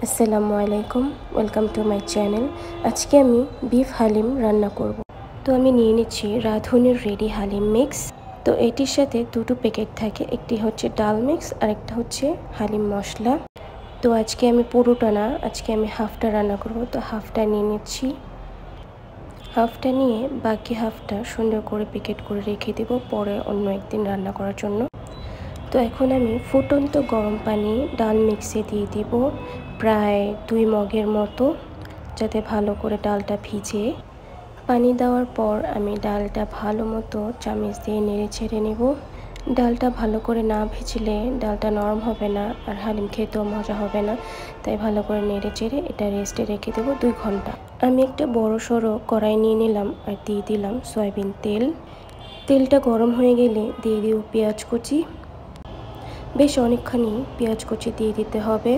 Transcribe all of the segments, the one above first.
আসসালামু আলাইকুম, welcome to my channel. আজকে আমি বিফ হালিম রান্না করব। তো আমি নিয়ে নিচ্ছি রাঁধুনির রেডি হালিম মিক্স। তো এটির সাথে দুটো প্যাকেট থাকে, একটি হচ্ছে ডাল মিক্স আর একটা হচ্ছে হালিম মশলা। তো আজকে আমি পুরোটা না, আজকে আমি হাফটা রান্না করব। তো হাফটা নিয়ে নিচ্ছি। হাফটা নিয়ে বাকি হাফটা সুন্দর করে প্যাকেট করে রেখে দেব পরে অন্য একদিন রান্না করার জন্য। তো এখন আমি ফুটন্ত গরম পানি ডাল মিক্সে দিয়ে দিব প্রায় 2 মগের মতো, যাতে ভালো করে ডালটা ভিজে। পানি দেওয়ার পর আমি ডালটা ভালো মতো চামচ দিয়ে নেড়ে ছেড়ে নেব। ডালটা ভালো করে না ভিজলে ডালটা নরম হবে না আর হালিম খেতেও মজা হবে না, তাই ভালো করে নেড়ে চেড়ে এটা রেস্টে রেখে দেবো 2 ঘন্টা। আমি একটা বড় সড়ো কড়াই নিয়ে নিলাম আর দিয়ে দিলাম সয়াবিন তেল। তেলটা গরম হয়ে গেলে দিয়ে দিব পেঁয়াজ কুচি। বেশ অনেকখানি পেঁয়াজ কুচি দিয়ে দিতে হবে।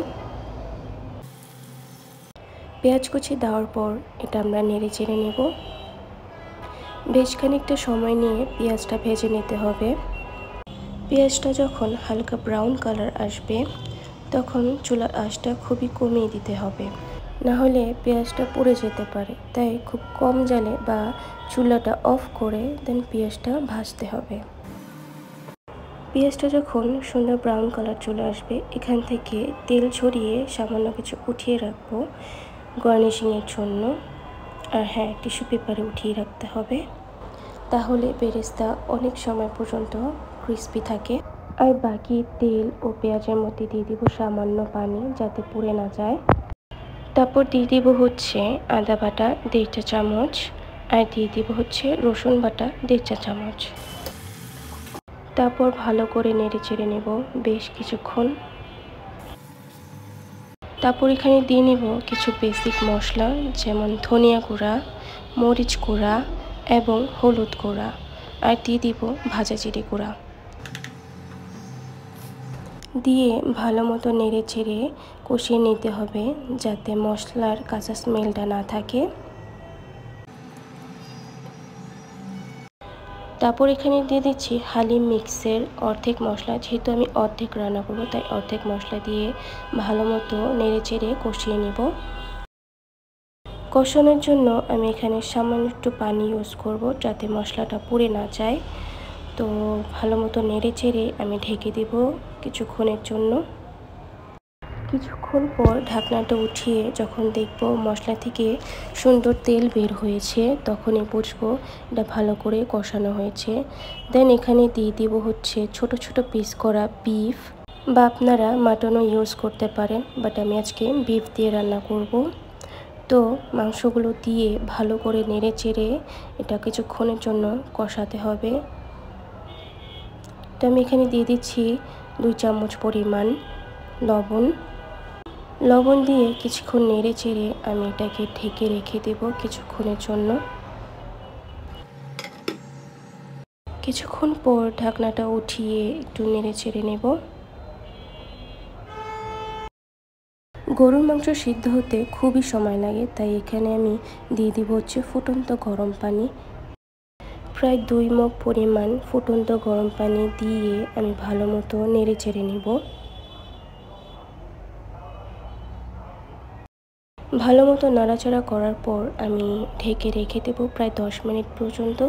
পেঁয়াজ কুচি দেওয়ার পর এটা আমরা নেড়ে চেড়ে নেব। বেশ খানিকটা সময় নিয়ে পেঁয়াজটা ভেজে নিতে হবে। পেঁয়াজটা যখন হালকা ব্রাউন কালার আসবে তখন চুলার আঁচটা খুবই কমিয়ে দিতে হবে, না হলে পেঁয়াজটা পুড়ে যেতে পারে। তাই খুব কম জালে বা চুলাটা অফ করে দেন পেঁয়াজটা ভাজতে হবে। পেঁয়াজটা যখন সুন্দর ব্রাউন কালার চলে আসবে, এখান থেকে তেল ছড়িয়ে সামান্য কিছু উঠিয়ে রাখবো গার্নিশিংয়ের জন্য। আর হ্যাঁ, টিস্যু পেপারে উঠিয়ে রাখতে হবে, তাহলে বেরেস্তা অনেক সময় পর্যন্ত ক্রিস্পি থাকে। আর বাকি তেল ও পেঁয়াজের মধ্যে দিয়ে দিব সামান্য পানি, যাতে পুড়ে না যায়। তারপর দিয়ে দিব হচ্ছে আদা বাটা 1.5 চা চামচ আর দিয়ে দিব হচ্ছে রসুন বাটা 1.5 চা চামচ। তারপর ভালো করে নেড়ে চেড়ে নেব বেশ কিছুক্ষণ। তারপর এখানে দিয়ে নেব কিছু বেসিক মশলা, যেমন ধনিয়া গুঁড়া, মরিচ গুঁড়া এবং হলুদ গুঁড়া, আর দিয়ে দিব ভাজা জিরে গুঁড়া। দিয়ে ভালো মতো নেড়ে চেড়ে কষিয়ে নিতে হবে, যাতে মশলার কাঁচা স্মেলটা না থাকে। তারপর এখানে দিয়ে দিচ্ছি হালিম মিক্সের অর্ধেক মশলা। যেহেতু আমি অর্ধেক রান্না করবো তাই অর্ধেক মশলা দিয়ে ভালো মতো নেড়ে চেড়ে কষিয়ে নেব। কষানোর জন্য আমি এখানে সামান্য একটু পানি ইউজ করব, যাতে মশলাটা পুড়ে না যায়। তো ভালো মতো নেড়ে চেড়ে আমি ঢেকে দেব কিছুক্ষণের জন্য। কিছুক্ষণ পর ঢাকনাটা উঠিয়ে যখন দেখব মশলা থেকে সুন্দর তেল বের হয়েছে, তখনই বুঝবো এটা ভালো করে কষানো হয়েছে। দেন এখানে দিয়ে দিব হচ্ছে ছোট ছোট পিস করা বিফ, বা আপনারা মাটনও ইউজ করতে পারেন, বাট আমি আজকে বিফ দিয়ে রান্না করব। তো মাংসগুলো দিয়ে ভালো করে নেড়ে চেড়ে এটা কিছুক্ষণের জন্য কষাতে হবে। তো আমি এখানে দিয়ে দিচ্ছি 2 চামচ পরিমাণ লবণ দিয়ে কিছুক্ষণ নেড়ে চেড়ে আমি এটাকে ঢেকে রেখে দেব কিছুক্ষণের জন্য। কিছুক্ষণ পর ঢাকনাটা উঠিয়ে একটু নেড়ে চেড়ে নেব। গরুর মাংস সিদ্ধ হতে খুবই সময় লাগে, তাই এখানে আমি দিয়ে দিব হচ্ছে ফুটন্ত গরম পানি। প্রায় 2 মগ পরিমাণ ফুটন্ত গরম পানি দিয়ে আমি ভালো মতো নেড়ে চেড়ে নেব। ভালো মতো নাড়াচাড়া করার পর আমি ঢেকে রেখে দেব প্রায় 10 মিনিট পর্যন্ত।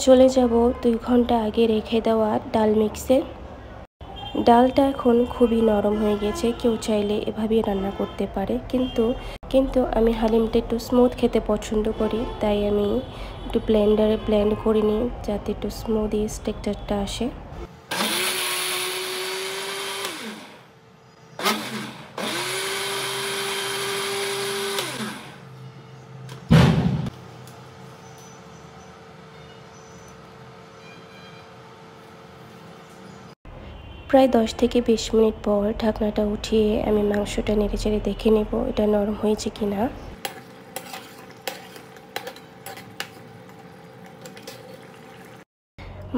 চলে যাব 2 ঘন্টা আগে রেখে দেওয়া ডাল মিক্সে। ডালটা এখন খুবই নরম হয়ে গেছে, কেউ চাইলে এভাবেই রান্না করতে পারে, কিন্তু আমি হালিমটা একটু স্মুথ খেতে পছন্দ করি, তাই আমি একটু ব্লেন্ডারে ব্লেন্ড করে নিই, যাতে একটু স্মুথি টেক্সচারটা আসে। প্রায় 10 থেকে 20 মিনিট পর ঢাকনাটা উঠিয়ে আমি মাংসটা নেড়েচেড়ে দেখে নেব এটা নরম হয়েছে কিনা।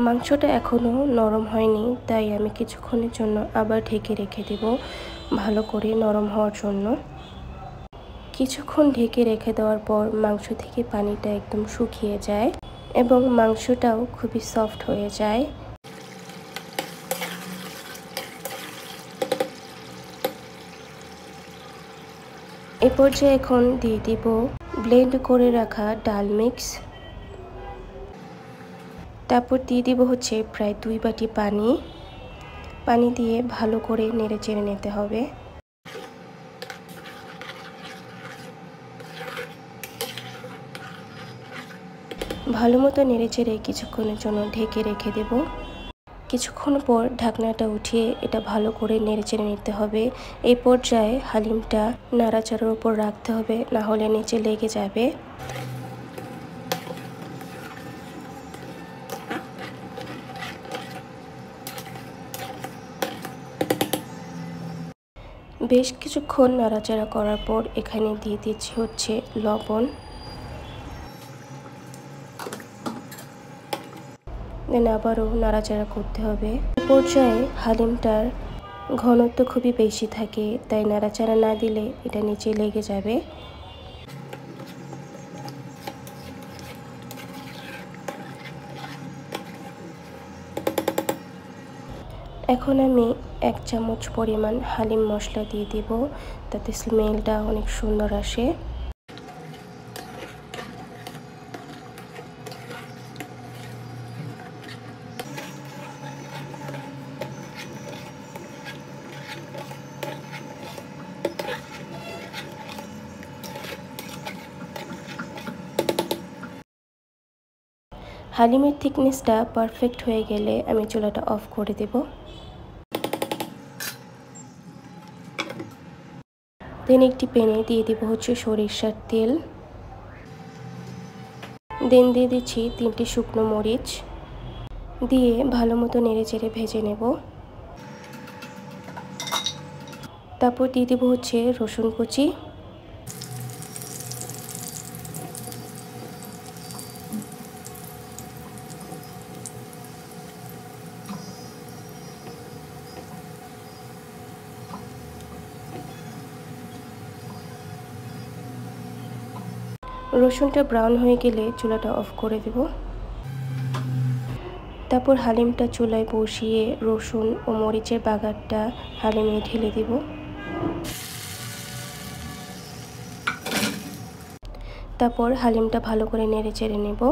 মাংসটা এখনও নরম হয়নি, তাই আমি কিছুক্ষণের জন্য আবার ঢেকে রেখে দেব ভালো করে নরম হওয়ার জন্য। কিছুক্ষণ ঢেকে রেখে দেওয়ার পর মাংস থেকে পানিটা একদম শুকিয়ে যায় এবং মাংসটাও খুবই সফট হয়ে যায়। এই পর্যায়ে এখন দিয়ে দিব ব্লেন্ড করে রাখা ডাল মিক্স। তারপর দিয়ে দিব হচ্ছে প্রায় 2 বাটি পানি দিয়ে ভালো করে নেড়ে চেড়ে নিতে হবে। ভালো মতো নেড়ে চেড়ে কিছুক্ষণের জন্য ঢেকে রেখে দেব। কিছুক্ষণ পর ঢাকনাটা উঠিয়ে এটা ভালো করে নেড়ে চেড়ে নিতে হবে। এই পর্যায়ে হালিমটা নাড়াচাড়ার উপর রাখতে হবে, না হলে নিচে লেগে যাবে। বেশ কিছুক্ষণ নাড়াচাড়া করার পর এখানে দিয়ে দিচ্ছি হচ্ছে লবণ। দেন আবারও নাড়াচাড়া করতে হবে। এই পর্যায়ে হালিমটার ঘনত্ব খুবই বেশি থাকে, তাই নাড়াচাড়া না দিলে এটা নিচে লেগে যাবে। এখন আমি 1 চামচ পরিমাণ হালিম মশলা দিয়ে দিব, তাতে স্মেলটা অনেক সুন্দর আসে। হালিমের থিকনেসটা পারফেক্ট হয়ে গেলে আমি চুলাটা অফ করে দেব। দেন একটি প্যানে দিয়ে দেব হচ্ছে সরিষার তেল। দেন দিয়ে দিচ্ছি 3টি শুকনো মরিচ, দিয়ে ভালো মতো নেড়ে চেড়ে ভেজে নেব। তারপর দিয়ে দেব হচ্ছে রসুন কুচি, রসুনটা ব্রাউন হয়ে গেলে চুলাটা অফ করে দেব। তারপর হালিমটা চুলায় বসিয়ে রসুন ও মরিচের বাগারটা হালিমে ঢেলে দেব। তারপর হালিমটা ভালো করে নেড়ে চেড়ে নেব।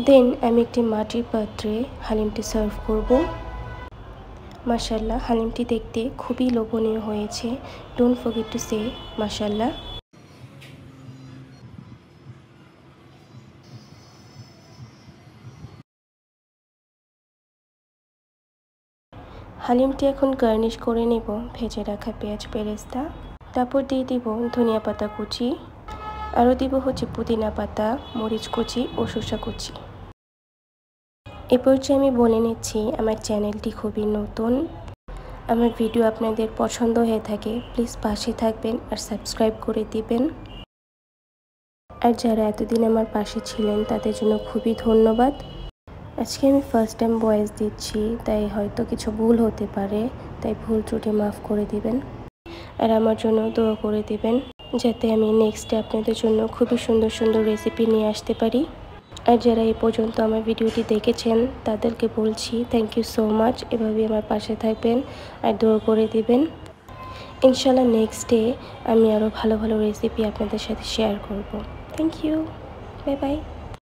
দেন আমি একটি মাটির পাত্রে হালিমটি সার্ভ করব। মাশাআল্লাহ, হালিমটি দেখতে খুবই লোভনীয় হয়েছে। ডোন্ট ফরগেট টু সে মাশাআল্লাহ। হালিমটি এখন গার্নিশ করে নেব ভেজে রাখা পেঁয়াজ বেরেস্তা। তারপর দিয়ে দিব ধনিয়া পাতা কুচি, আরও দিব হচ্ছে পুদিনা পাতা, মরিচ কুচি ও শসা কুচি। এ পর্যায়ে আমি বলে নিচ্ছি আমার চ্যানেলটি খুবই নতুন। আমার ভিডিও আপনাদের পছন্দ হয়ে থাকে প্লিজ পাশে থাকবেন আর সাবস্ক্রাইব করে দিবেন। আর যারা এতদিন আমার পাশে ছিলেন তাদের জন্য খুবই ধন্যবাদ। আজকে আমি ফার্স্ট টাইম ভয়েস দিচ্ছি, তাই হয়তো কিছু ভুল হতে পারে, তাই ভুল ত্রুটি মাফ করে দিবেন। আর আমার জন্য দোয়া করে দিবেন যাতে আমি নেক্সটে আপনাদের জন্য খুবই সুন্দর সুন্দর রেসিপি নিয়ে আসতে পারি। আর যারা এই পর্যন্ত আমার ভিডিওটি দেখেছেন তাদেরকে বলছি থ্যাংক ইউ সো মাচ। এভাবেই আমার পাশে থাকবেন আর দোয়া করে দিবেন। ইনশাল্লাহ নেক্সট ডে আমি আরও ভালো ভালো রেসিপি আপনাদের সাথে শেয়ার করব। Thank you, bye by.